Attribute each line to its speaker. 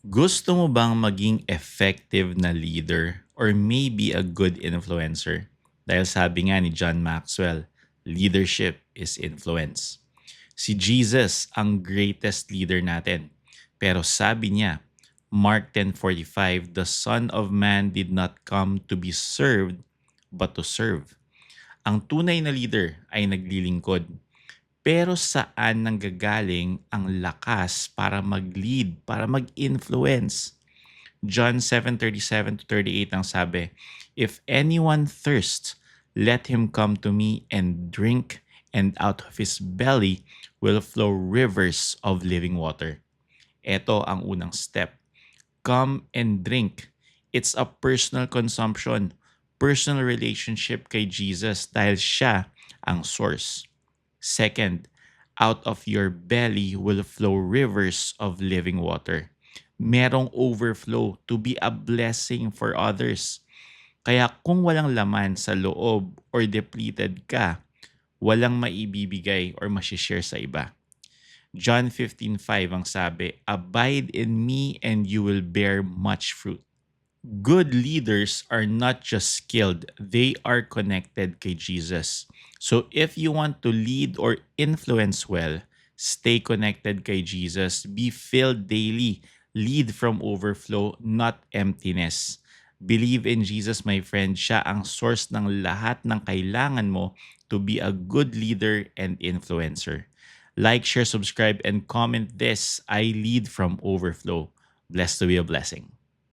Speaker 1: Gusto mo bang maging effective na leader or maybe a good influencer? Dahil sabi nga ni John Maxwell, leadership is influence. Si Jesus ang greatest leader natin. Pero sabi niya, Mark 10:45, the Son of Man did not come to be served but to serve. Ang tunay na leader ay naglilingkod. Pero saan nanggagaling ang lakas para mag-lead, para mag-influence? John 7:37 to 38 ang sabi, if anyone thirsts, let him come to me and drink, and out of his belly will flow rivers of living water. Ito ang unang step. Come and drink. It's a personal consumption, personal relationship kay Jesus dahil siya ang source. Second, out of your belly will flow rivers of living water. Merong overflow to be a blessing for others. Kaya kung walang laman sa loob or depleted ka, walang maibibigay or masishare sa iba. John 15:5 ang sabi, abide in me and you will bear much fruit. Good leaders are not just skilled, they are connected kay Jesus. So if you want to lead or influence well, stay connected kay Jesus, be filled daily, lead from overflow, not emptiness. Believe in Jesus, my friend. Siya ang source ng lahat ng kailangan mo to be a good leader and influencer. Like, share, subscribe, and comment this. I lead from overflow. Blessed to be a blessing.